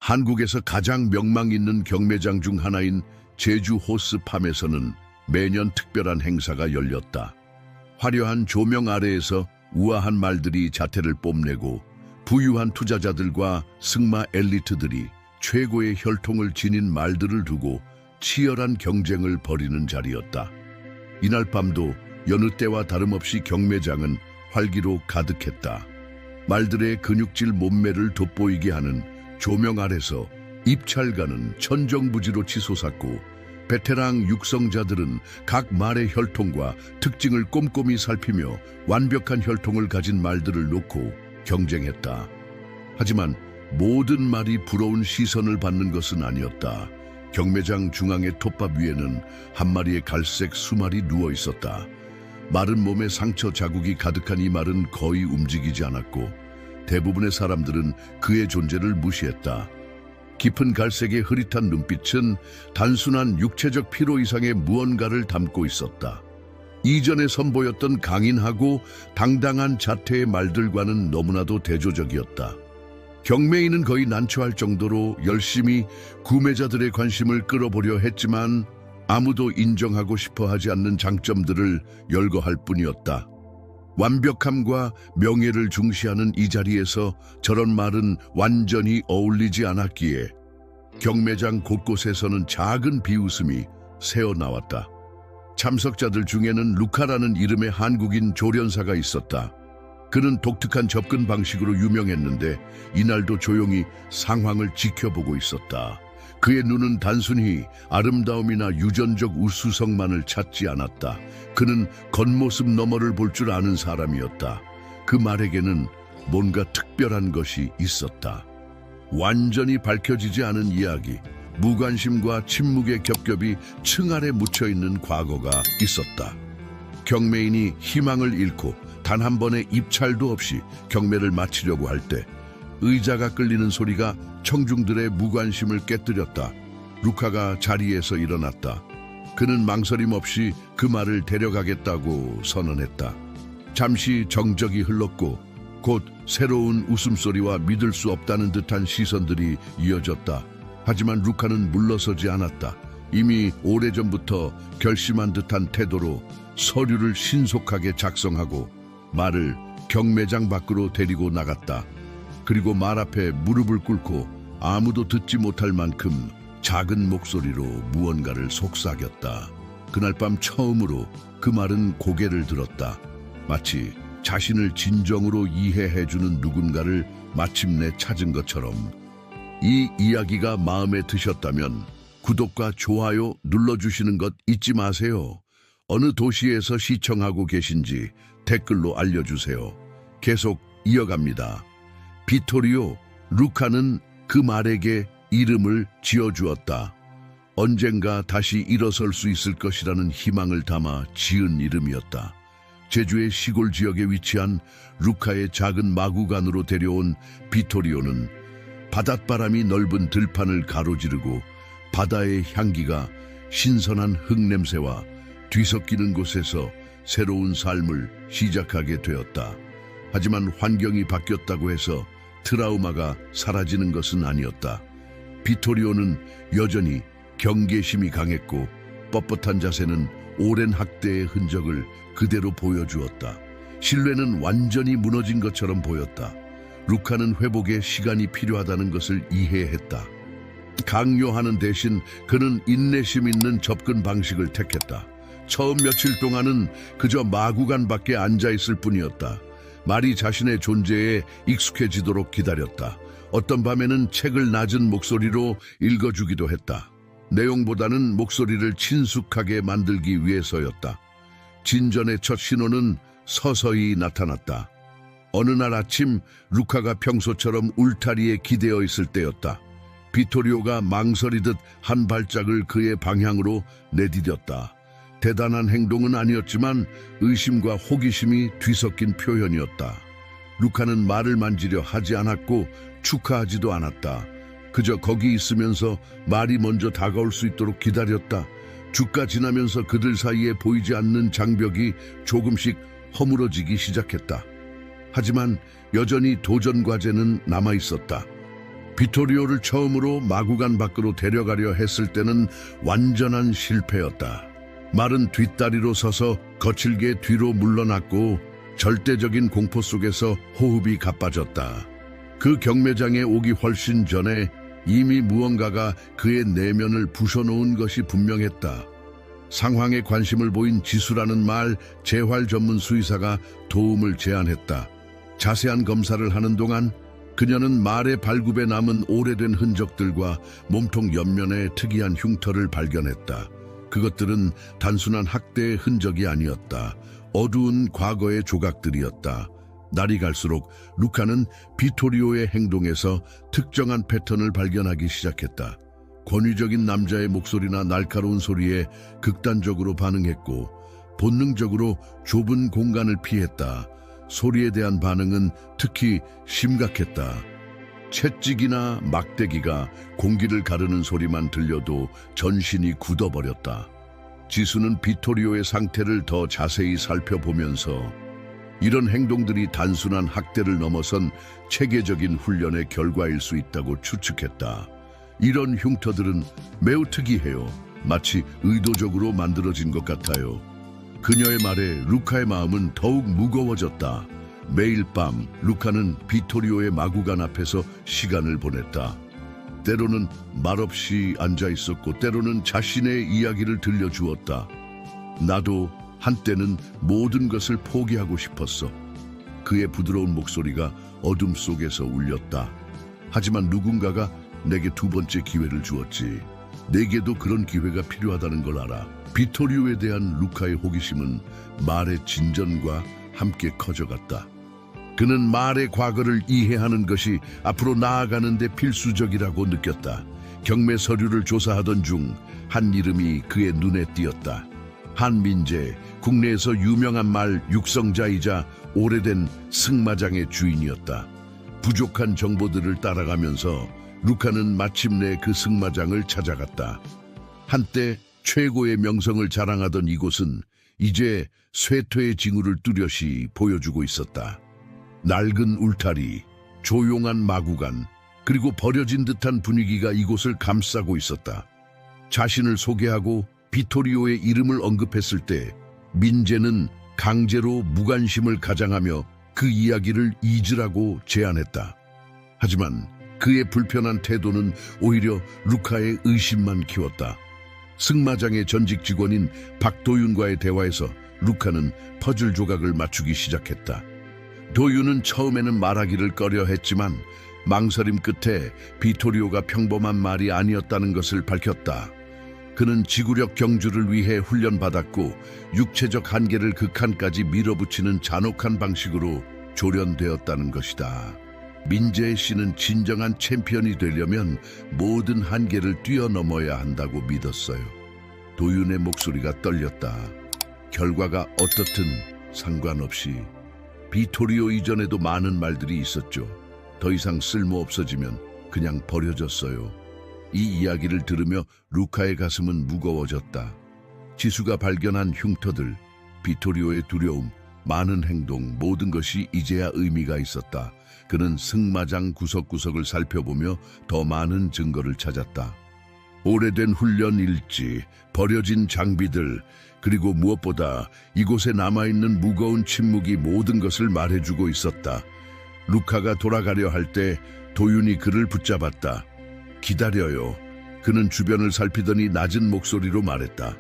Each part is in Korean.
한국에서 가장 명망 있는 경매장 중 하나인 제주 호스팜에서는 매년 특별한 행사가 열렸다. 화려한 조명 아래에서 우아한 말들이 자태를 뽐내고 부유한 투자자들과 승마 엘리트들이 최고의 혈통을 지닌 말들을 두고 치열한 경쟁을 벌이는 자리였다. 이날 밤도 여느 때와 다름없이 경매장은 활기로 가득했다. 말들의 근육질 몸매를 돋보이게 하는 조명 아래서 입찰가는 천정부지로 치솟았고 베테랑 육성자들은 각 말의 혈통과 특징을 꼼꼼히 살피며 완벽한 혈통을 가진 말들을 놓고 경쟁했다. 하지만 모든 말이 부러운 시선을 받는 것은 아니었다. 경매장 중앙의 톱밥 위에는 한 마리의 갈색 수말이 누워 있었다. 마른 몸에 상처 자국이 가득한 이 말은 거의 움직이지 않았고 대부분의 사람들은 그의 존재를 무시했다. 깊은 갈색의 흐릿한 눈빛은 단순한 육체적 피로 이상의 무언가를 담고 있었다. 이전에 선보였던 강인하고 당당한 자태의 말들과는 너무나도 대조적이었다. 경매인은 거의 난처할 정도로 열심히 구매자들의 관심을 끌어보려 했지만 아무도 인정하고 싶어 하지 않는 장점들을 열거할 뿐이었다. 완벽함과 명예를 중시하는 이 자리에서 저런 말은 완전히 어울리지 않았기에 경매장 곳곳에서는 작은 비웃음이 새어나왔다. 참석자들 중에는 루카라는 이름의 한국인 조련사가 있었다. 그는 독특한 접근 방식으로 유명했는데 이날도 조용히 상황을 지켜보고 있었다. 그의 눈은 단순히 아름다움이나 유전적 우수성만을 찾지 않았다. 그는 겉모습 너머를 볼 줄 아는 사람이었다. 그 말에게는 뭔가 특별한 것이 있었다. 완전히 밝혀지지 않은 이야기, 무관심과 침묵의 겹겹이 층 아래 묻혀있는 과거가 있었다. 경매인이 희망을 잃고 단 한 번의 입찰도 없이 경매를 마치려고 할 때 의자가 끌리는 소리가 청중들의 무관심을 깨뜨렸다. 루카가 자리에서 일어났다. 그는 망설임 없이 그 말을 데려가겠다고 선언했다. 잠시 정적이 흘렀고 곧 새로운 웃음소리와 믿을 수 없다는 듯한 시선들이 이어졌다. 하지만 루카는 물러서지 않았다. 이미 오래전부터 결심한 듯한 태도로 서류를 신속하게 작성하고 말을 경매장 밖으로 데리고 나갔다. 그리고 말 앞에 무릎을 꿇고 아무도 듣지 못할 만큼 작은 목소리로 무언가를 속삭였다. 그날 밤 처음으로 그 말은 고개를 들었다. 마치 자신을 진정으로 이해해주는 누군가를 마침내 찾은 것처럼. 이 이야기가 마음에 드셨다면 구독과 좋아요 눌러주시는 것 잊지 마세요. 어느 도시에서 시청하고 계신지 댓글로 알려주세요. 계속 이어갑니다. 비토리오, 루카는 그 말에게 이름을 지어주었다. 언젠가 다시 일어설 수 있을 것이라는 희망을 담아 지은 이름이었다. 제주의 시골 지역에 위치한 루카의 작은 마구간으로 데려온 비토리오는 바닷바람이 넓은 들판을 가로지르고 바다의 향기가 신선한 흙냄새와 뒤섞이는 곳에서 새로운 삶을 시작하게 되었다. 하지만 환경이 바뀌었다고 해서 트라우마가 사라지는 것은 아니었다. 비토리오는 여전히 경계심이 강했고 뻣뻣한 자세는 오랜 학대의 흔적을 그대로 보여주었다. 신뢰는 완전히 무너진 것처럼 보였다. 루카는 회복에 시간이 필요하다는 것을 이해했다. 강요하는 대신 그는 인내심 있는 접근 방식을 택했다. 처음 며칠 동안은 그저 마구간밖에 앉아있을 뿐이었다. 말이 자신의 존재에 익숙해지도록 기다렸다. 어떤 밤에는 책을 낮은 목소리로 읽어주기도 했다. 내용보다는 목소리를 친숙하게 만들기 위해서였다. 진전의 첫 신호는 서서히 나타났다. 어느 날 아침 루카가 평소처럼 울타리에 기대어 있을 때였다. 비토리오가 망설이듯 한 발짝을 그의 방향으로 내디뎠다. 대단한 행동은 아니었지만 의심과 호기심이 뒤섞인 표현이었다. 루카는 말을 만지려 하지 않았고 축하하지도 않았다. 그저 거기 있으면서 말이 먼저 다가올 수 있도록 기다렸다. 주가 지나면서 그들 사이에 보이지 않는 장벽이 조금씩 허물어지기 시작했다. 하지만 여전히 도전 과제는 남아있었다. 비토리오를 처음으로 마구간 밖으로 데려가려 했을 때는 완전한 실패였다. 말은 뒷다리로 서서 거칠게 뒤로 물러났고 절대적인 공포 속에서 호흡이 가빠졌다. 그 경매장에 오기 훨씬 전에 이미 무언가가 그의 내면을 부숴놓은 것이 분명했다. 상황에 관심을 보인 지수라는 말 재활 전문 수의사가 도움을 제안했다. 자세한 검사를 하는 동안 그녀는 말의 발굽에 남은 오래된 흔적들과 몸통 옆면의 특이한 흉터를 발견했다. 그것들은 단순한 학대의 흔적이 아니었다. 어두운 과거의 조각들이었다. 날이 갈수록 루카는 비토리오의 행동에서 특정한 패턴을 발견하기 시작했다. 권위적인 남자의 목소리나 날카로운 소리에 극단적으로 반응했고 본능적으로 좁은 공간을 피했다. 소리에 대한 반응은 특히 심각했다. 채찍이나 막대기가 공기를 가르는 소리만 들려도 전신이 굳어버렸다. 지수는 비토리오의 상태를 더 자세히 살펴보면서 이런 행동들이 단순한 학대를 넘어선 체계적인 훈련의 결과일 수 있다고 추측했다. 이런 흉터들은 매우 특이해요. 마치 의도적으로 만들어진 것 같아요. 그녀의 말에 루카의 마음은 더욱 무거워졌다. 매일 밤 루카는 비토리오의 마구간 앞에서 시간을 보냈다. 때로는 말없이 앉아 있었고 때로는 자신의 이야기를 들려주었다. 나도 한때는 모든 것을 포기하고 싶었어. 그의 부드러운 목소리가 어둠 속에서 울렸다. 하지만 누군가가 내게 두 번째 기회를 주었지. 내게도 그런 기회가 필요하다는 걸 알아. 비토리오에 대한 루카의 호기심은 말의 진전과 함께 커져갔다. 그는 말의 과거를 이해하는 것이 앞으로 나아가는 데 필수적이라고 느꼈다. 경매 서류를 조사하던 중 한 이름이 그의 눈에 띄었다. 한민재, 국내에서 유명한 말 육성자이자 오래된 승마장의 주인이었다. 부족한 정보들을 따라가면서 루카는 마침내 그 승마장을 찾아갔다. 한때 최고의 명성을 자랑하던 이곳은 이제 쇠퇴의 징후를 뚜렷이 보여주고 있었다. 낡은 울타리, 조용한 마구간, 그리고 버려진 듯한 분위기가 이곳을 감싸고 있었다. 자신을 소개하고 비토리오의 이름을 언급했을 때 민재는 강제로 무관심을 가장하며 그 이야기를 잊으라고 제안했다. 하지만 그의 불편한 태도는 오히려 루카의 의심만 키웠다. 승마장의 전직 직원인 박도윤과의 대화에서 루카는 퍼즐 조각을 맞추기 시작했다. 도윤은 처음에는 말하기를 꺼려했지만 망설임 끝에 비토리오가 평범한 말이 아니었다는 것을 밝혔다. 그는 지구력 경주를 위해 훈련받았고 육체적 한계를 극한까지 밀어붙이는 잔혹한 방식으로 조련되었다는 것이다. 민재 씨는 진정한 챔피언이 되려면 모든 한계를 뛰어넘어야 한다고 믿었어요. 도윤의 목소리가 떨렸다. 결과가 어떻든 상관없이. 비토리오 이전에도 많은 말들이 있었죠. 더 이상 쓸모 없어지면 그냥 버려졌어요. 이 이야기를 들으며 루카의 가슴은 무거워졌다. 지수가 발견한 흉터들, 비토리오의 두려움, 많은 행동, 모든 것이 이제야 의미가 있었다. 그는 승마장 구석구석을 살펴보며 더 많은 증거를 찾았다. 오래된 훈련 일지, 버려진 장비들, 그리고 무엇보다 이곳에 남아있는 무거운 침묵이 모든 것을 말해주고 있었다. 루카가 돌아가려 할 때 도윤이 그를 붙잡았다. 기다려요. 그는 주변을 살피더니 낮은 목소리로 말했다.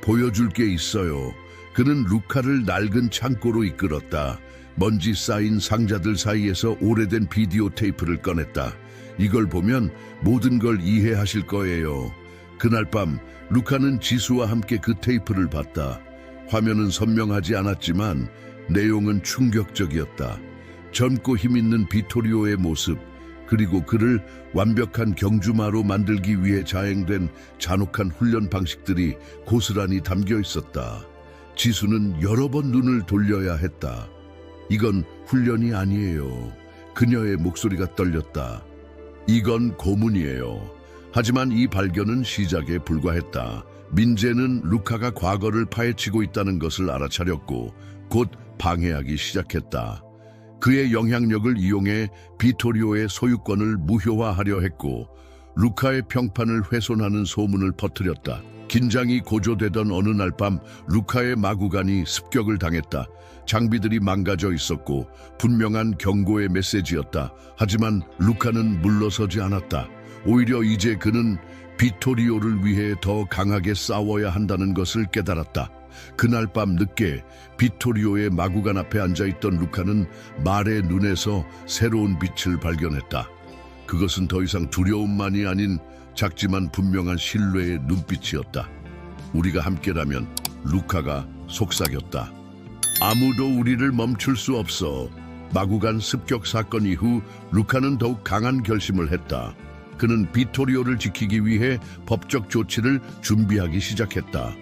보여줄 게 있어요. 그는 루카를 낡은 창고로 이끌었다. 먼지 쌓인 상자들 사이에서 오래된 비디오 테이프를 꺼냈다. 이걸 보면 모든 걸 이해하실 거예요. 그날 밤 루카는 지수와 함께 그 테이프를 봤다. 화면은 선명하지 않았지만 내용은 충격적이었다. 젊고 힘있는 비토리오의 모습, 그리고 그를 완벽한 경주마로 만들기 위해 자행된 잔혹한 훈련 방식들이 고스란히 담겨 있었다. 지수는 여러 번 눈을 돌려야 했다. 이건 훈련이 아니에요. 그녀의 목소리가 떨렸다. 이건 고문이에요. 하지만 이 발견은 시작에 불과했다. 민재는 루카가 과거를 파헤치고 있다는 것을 알아차렸고 곧 방해하기 시작했다. 그의 영향력을 이용해 비토리오의 소유권을 무효화하려 했고 루카의 평판을 훼손하는 소문을 퍼뜨렸다. 긴장이 고조되던 어느 날 밤 루카의 마구간이 습격을 당했다. 장비들이 망가져 있었고 분명한 경고의 메시지였다. 하지만 루카는 물러서지 않았다. 오히려 이제 그는 비토리오를 위해 더 강하게 싸워야 한다는 것을 깨달았다. 그날 밤 늦게 비토리오의 마구간 앞에 앉아있던 루카는 말의 눈에서 새로운 빛을 발견했다. 그것은 더 이상 두려움만이 아닌 작지만 분명한 신뢰의 눈빛이었다. 우리가 함께라면 루카가 속삭였다. 아무도 우리를 멈출 수 없어. 마구간 습격 사건 이후 루카는 더욱 강한 결심을 했다. 그는 비토리오를 지키기 위해 법적 조치를 준비하기 시작했다.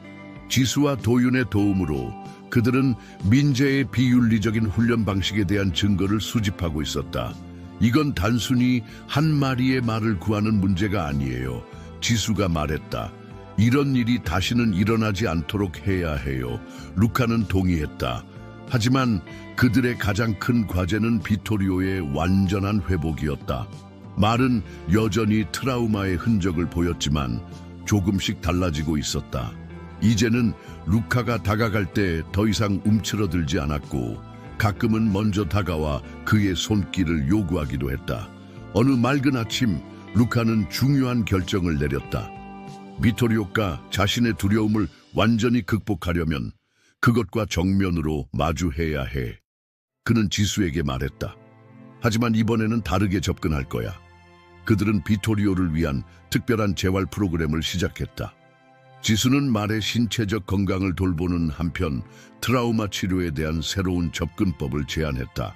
지수와 도윤의 도움으로 그들은 민재의 비윤리적인 훈련 방식에 대한 증거를 수집하고 있었다. 이건 단순히 한 마리의 말을 구하는 문제가 아니에요. 지수가 말했다. 이런 일이 다시는 일어나지 않도록 해야 해요. 루카는 동의했다. 하지만 그들의 가장 큰 과제는 비토리오의 완전한 회복이었다. 말은 여전히 트라우마의 흔적을 보였지만 조금씩 달라지고 있었다. 이제는 루카가 다가갈 때 더 이상 움츠러들지 않았고 가끔은 먼저 다가와 그의 손길을 요구하기도 했다. 어느 맑은 아침 루카는 중요한 결정을 내렸다. 비토리오가 자신의 두려움을 완전히 극복하려면 그것과 정면으로 마주해야 해. 그는 지수에게 말했다. 하지만 이번에는 다르게 접근할 거야. 그들은 비토리오를 위한 특별한 재활 프로그램을 시작했다. 지수는 말의 신체적 건강을 돌보는 한편 트라우마 치료에 대한 새로운 접근법을 제안했다.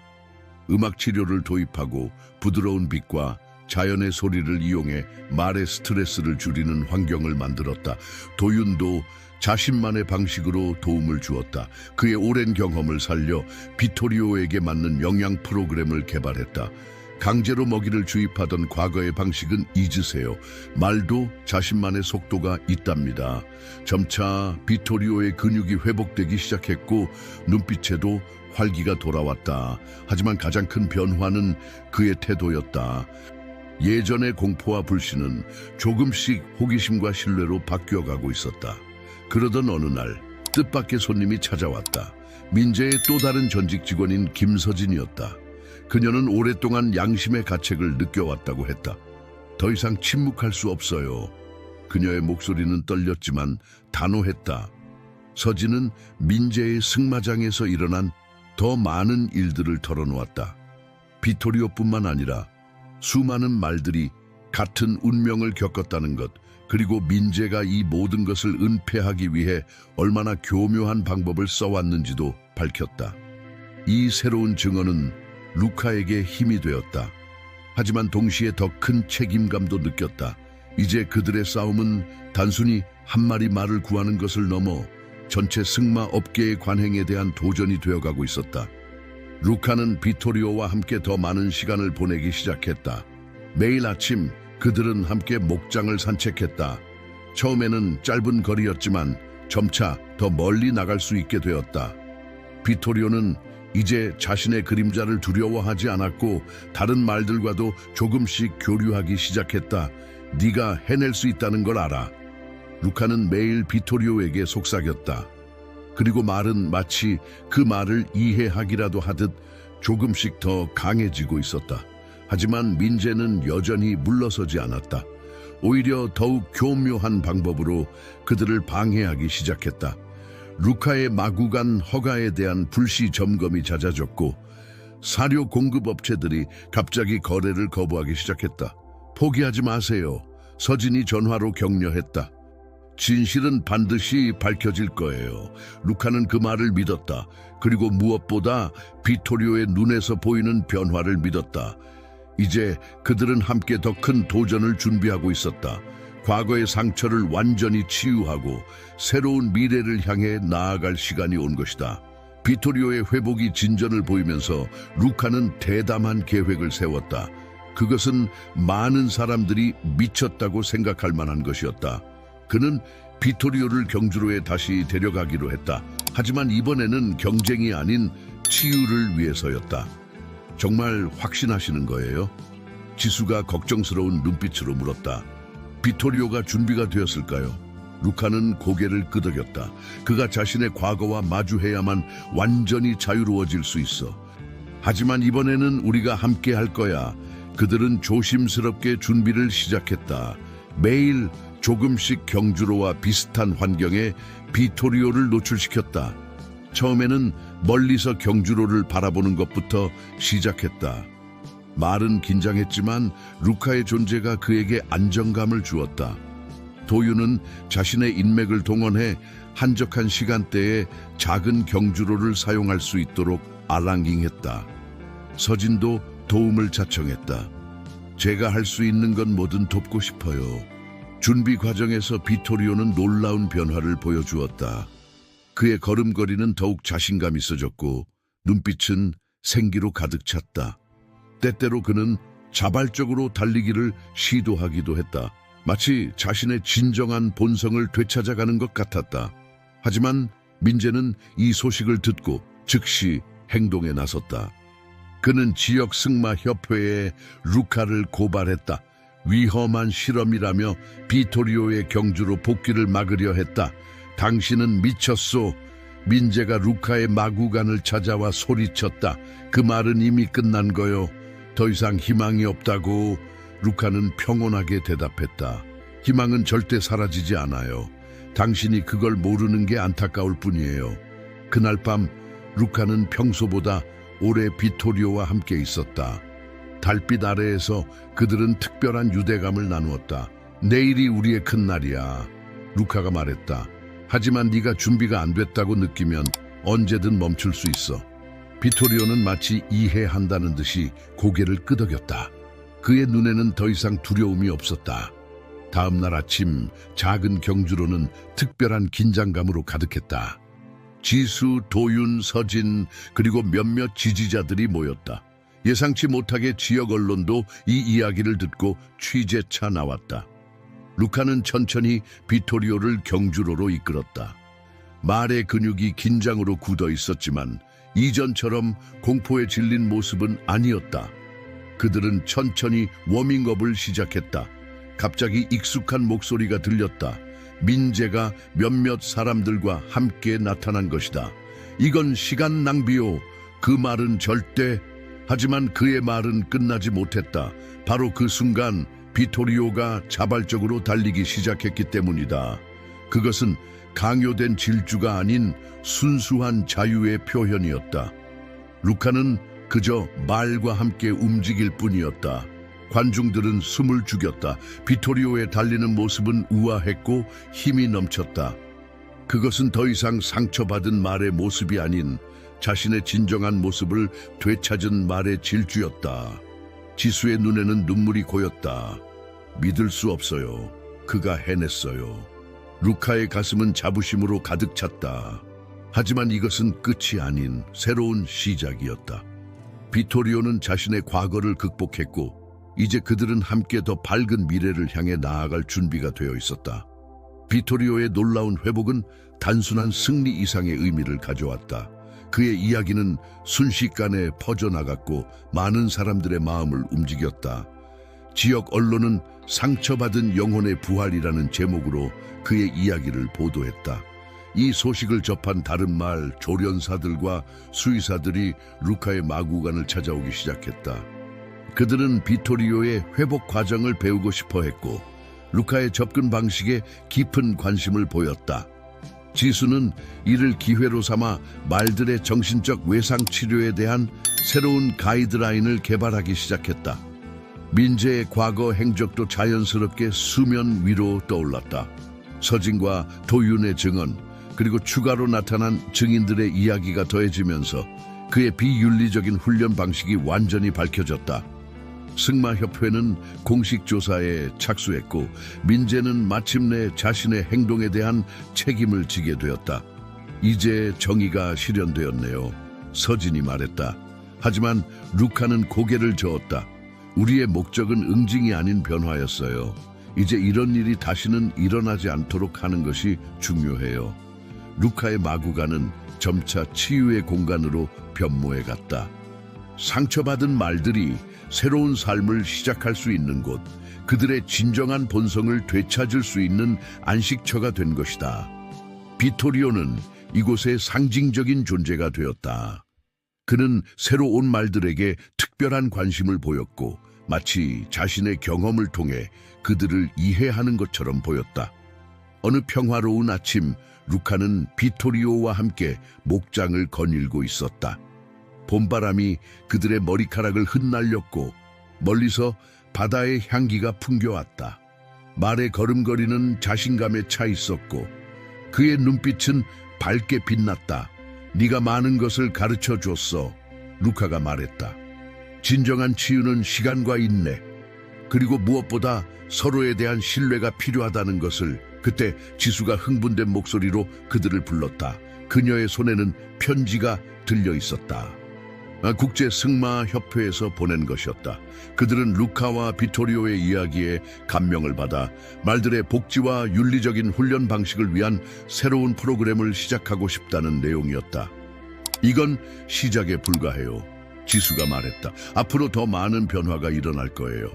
음악 치료를 도입하고 부드러운 빛과 자연의 소리를 이용해 말의 스트레스를 줄이는 환경을 만들었다. 도윤도 자신만의 방식으로 도움을 주었다. 그의 오랜 경험을 살려 비토리오에게 맞는 영양 프로그램을 개발했다. 강제로 먹이를 주입하던 과거의 방식은 잊으세요. 말도 자신만의 속도가 있답니다. 점차 비토리오의 근육이 회복되기 시작했고 눈빛에도 활기가 돌아왔다. 하지만 가장 큰 변화는 그의 태도였다. 예전의 공포와 불신은 조금씩 호기심과 신뢰로 바뀌어가고 있었다. 그러던 어느 날 뜻밖의 손님이 찾아왔다. 민재의 또 다른 전직 직원인 김서진이었다. 그녀는 오랫동안 양심의 가책을 느껴왔다고 했다. 더 이상 침묵할 수 없어요. 그녀의 목소리는 떨렸지만 단호했다. 서진은 민재의 승마장에서 일어난 더 많은 일들을 털어놓았다. 비토리오뿐만 아니라 수많은 말들이 같은 운명을 겪었다는 것, 그리고 민재가 이 모든 것을 은폐하기 위해 얼마나 교묘한 방법을 써왔는지도 밝혔다. 이 새로운 증언은 루카에게 힘이 되었다. 하지만 동시에 더 큰 책임감도 느꼈다. 이제 그들의 싸움은 단순히 한 마리 말을 구하는 것을 넘어 전체 승마 업계의 관행에 대한 도전이 되어가고 있었다. 루카는 비토리오와 함께 더 많은 시간을 보내기 시작했다. 매일 아침 그들은 함께 목장을 산책했다. 처음에는 짧은 거리였지만 점차 더 멀리 나갈 수 있게 되었다. 비토리오는 이제 자신의 그림자를 두려워하지 않았고 다른 말들과도 조금씩 교류하기 시작했다. 네가 해낼 수 있다는 걸 알아. 루카는 매일 비토리오에게 속삭였다. 그리고 말은 마치 그 말을 이해하기라도 하듯 조금씩 더 강해지고 있었다. 하지만 민재는 여전히 물러서지 않았다. 오히려 더욱 교묘한 방법으로 그들을 방해하기 시작했다. 루카의 마구간 허가에 대한 불시 점검이 잦아졌고 사료 공급 업체들이 갑자기 거래를 거부하기 시작했다. 포기하지 마세요. 서진이 전화로 격려했다. 진실은 반드시 밝혀질 거예요. 루카는 그 말을 믿었다. 그리고 무엇보다 비토리오의 눈에서 보이는 변화를 믿었다. 이제 그들은 함께 더 큰 도전을 준비하고 있었다. 과거의 상처를 완전히 치유하고 새로운 미래를 향해 나아갈 시간이 온 것이다. 비토리오의 회복이 진전을 보이면서 루카는 대담한 계획을 세웠다. 그것은 많은 사람들이 미쳤다고 생각할 만한 것이었다. 그는 비토리오를 경주로에 다시 데려가기로 했다. 하지만 이번에는 경쟁이 아닌 치유를 위해서였다. 정말 확신하시는 거예요? 지수가 걱정스러운 눈빛으로 물었다. 비토리오가 준비가 되었을까요? 루카는 고개를 끄덕였다. 그가 자신의 과거와 마주해야만 완전히 자유로워질 수 있어. 하지만 이번에는 우리가 함께 할 거야. 그들은 조심스럽게 준비를 시작했다. 매일 조금씩 경주로와 비슷한 환경에 비토리오를 노출시켰다. 처음에는 멀리서 경주로를 바라보는 것부터 시작했다. 말은 긴장했지만 루카의 존재가 그에게 안정감을 주었다. 도유는 자신의 인맥을 동원해 한적한 시간대에 작은 경주로를 사용할 수 있도록 알랑깅했다. 서진도 도움을 자청했다. 제가 할 수 있는 건 뭐든 돕고 싶어요. 준비 과정에서 비토리오는 놀라운 변화를 보여주었다. 그의 걸음걸이는 더욱 자신감 있어졌고 눈빛은 생기로 가득 찼다. 때때로 그는 자발적으로 달리기를 시도하기도 했다. 마치 자신의 진정한 본성을 되찾아가는 것 같았다. 하지만 민재는 이 소식을 듣고 즉시 행동에 나섰다. 그는 지역 승마 협회에 루카를 고발했다. 위험한 실험이라며 비토리오의 경주로 복귀를 막으려 했다. 당신은 미쳤소. 민재가 루카의 마구간을 찾아와 소리쳤다. 그 말은 이미 끝난 거요. 더 이상 희망이 없다고. 루카는 평온하게 대답했다. 희망은 절대 사라지지 않아요. 당신이 그걸 모르는 게 안타까울 뿐이에요. 그날 밤 루카는 평소보다 오래 비토리오와 함께 있었다. 달빛 아래에서 그들은 특별한 유대감을 나누었다. 내일이 우리의 큰 날이야. 루카가 말했다. 하지만 네가 준비가 안 됐다고 느끼면 언제든 멈출 수 있어. 비토리오는 마치 이해한다는 듯이 고개를 끄덕였다. 그의 눈에는 더 이상 두려움이 없었다. 다음 날 아침 작은 경주로는 특별한 긴장감으로 가득했다. 지수, 도윤, 서진 그리고 몇몇 지지자들이 모였다. 예상치 못하게 지역 언론도 이 이야기를 듣고 취재차 나왔다. 루카는 천천히 비토리오를 경주로로 이끌었다. 말의 근육이 긴장으로 굳어 있었지만 이전처럼 공포에 질린 모습은 아니었다. 그들은 천천히 워밍업을 시작했다. 갑자기 익숙한 목소리가 들렸다. 민재가 몇몇 사람들과 함께 나타난 것이다. 이건 시간 낭비요. 그 말은 절대. 하지만 그의 말은 끝나지 못했다. 바로 그 순간 비토리오가 자발적으로 달리기 시작했기 때문이다. 그것은 강요된 질주가 아닌 순수한 자유의 표현이었다. 루카는 그저 말과 함께 움직일 뿐이었다. 관중들은 숨을 죽였다. 비토리오의 달리는 모습은 우아했고 힘이 넘쳤다. 그것은 더 이상 상처받은 말의 모습이 아닌 자신의 진정한 모습을 되찾은 말의 질주였다. 지수의 눈에는 눈물이 고였다. 믿을 수 없어요. 그가 해냈어요. 루카의 가슴은 자부심으로 가득 찼다. 하지만 이것은 끝이 아닌 새로운 시작이었다. 비토리오는 자신의 과거를 극복했고 이제 그들은 함께 더 밝은 미래를 향해 나아갈 준비가 되어 있었다. 비토리오의 놀라운 회복은 단순한 승리 이상의 의미를 가져왔다. 그의 이야기는 순식간에 퍼져나갔고 많은 사람들의 마음을 움직였다. 지역 언론은 상처받은 영혼의 부활이라는 제목으로 그의 이야기를 보도했다. 이 소식을 접한 다른 마을 조련사들과 수의사들이 루카의 마구간을 찾아오기 시작했다. 그들은 비토리오의 회복 과정을 배우고 싶어 했고 루카의 접근 방식에 깊은 관심을 보였다. 지수는 이를 기회로 삼아 말들의 정신적 외상 치료에 대한 새로운 가이드라인을 개발하기 시작했다. 민재의 과거 행적도 자연스럽게 수면 위로 떠올랐다. 서진과 도윤의 증언, 그리고 추가로 나타난 증인들의 이야기가 더해지면서 그의 비윤리적인 훈련 방식이 완전히 밝혀졌다. 승마협회는 공식 조사에 착수했고 민재는 마침내 자신의 행동에 대한 책임을 지게 되었다. 이제 정의가 실현되었네요. 서진이 말했다. 하지만 루카는 고개를 저었다. 우리의 목적은 응징이 아닌 변화였어요. 이제 이런 일이 다시는 일어나지 않도록 하는 것이 중요해요. 루카의 마구간은 점차 치유의 공간으로 변모해 갔다. 상처받은 말들이 새로운 삶을 시작할 수 있는 곳, 그들의 진정한 본성을 되찾을 수 있는 안식처가 된 것이다. 비토리오는 이곳의 상징적인 존재가 되었다. 그는 새로 온 말들에게 특별한 관심을 보였고 마치 자신의 경험을 통해 그들을 이해하는 것처럼 보였다. 어느 평화로운 아침, 루카는 비토리오와 함께 목장을 거닐고 있었다. 봄바람이 그들의 머리카락을 흩날렸고 멀리서 바다의 향기가 풍겨왔다. 말에 걸음거리는 자신감에 차 있었고 그의 눈빛은 밝게 빛났다. 네가 많은 것을 가르쳐 줬어. 루카가 말했다. 진정한 치유는 시간과 인내, 그리고 무엇보다 서로에 대한 신뢰가 필요하다는 것을. 그때 지수가 흥분된 목소리로 그들을 불렀다. 그녀의 손에는 편지가 들려 있었다. 국제 승마 협회에서 보낸 것이었다. 그들은 루카와 비토리오의 이야기에 감명을 받아 말들의 복지와 윤리적인 훈련 방식을 위한 새로운 프로그램을 시작하고 싶다는 내용이었다. 이건 시작에 불과해요. 지수가 말했다. 앞으로 더 많은 변화가 일어날 거예요.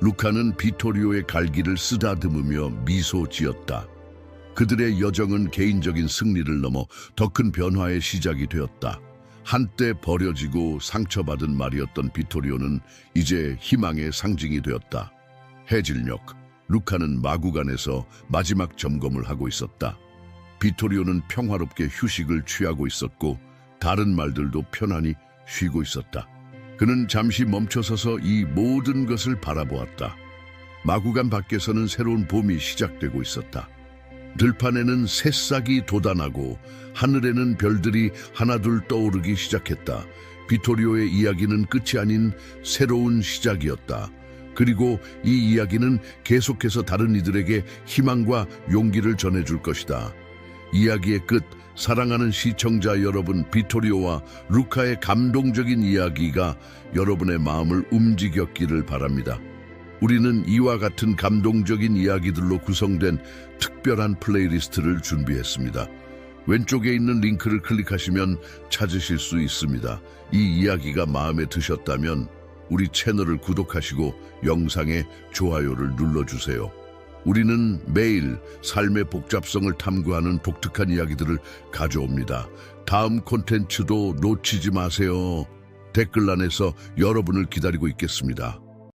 루카는 비토리오의 갈기를 쓰다듬으며 미소 지었다. 그들의 여정은 개인적인 승리를 넘어 더 큰 변화의 시작이 되었다. 한때 버려지고 상처받은 말이었던 비토리오는 이제 희망의 상징이 되었다. 해질녘, 루카는 마구간에서 마지막 점검을 하고 있었다. 비토리오는 평화롭게 휴식을 취하고 있었고 다른 말들도 편안히 쉬고 있었다. 그는 잠시 멈춰서서 이 모든 것을 바라보았다. 마구간 밖에서는 새로운 봄이 시작되고 있었다. 들판에는 새싹이 돋아나고 하늘에는 별들이 하나둘 떠오르기 시작했다. 비토리오의 이야기는 끝이 아닌 새로운 시작이었다. 그리고 이 이야기는 계속해서 다른 이들에게 희망과 용기를 전해줄 것이다. 이야기의 끝, 사랑하는 시청자 여러분, 비토리오와 루카의 감동적인 이야기가 여러분의 마음을 움직였기를 바랍니다. 우리는 이와 같은 감동적인 이야기들로 구성된 특별한 플레이리스트를 준비했습니다. 왼쪽에 있는 링크를 클릭하시면 찾으실 수 있습니다. 이 이야기가 마음에 드셨다면 우리 채널을 구독하시고 영상에 좋아요를 눌러주세요. 우리는 매일 삶의 복잡성을 탐구하는 독특한 이야기들을 가져옵니다. 다음 콘텐츠도 놓치지 마세요. 댓글란에서 여러분을 기다리고 있겠습니다.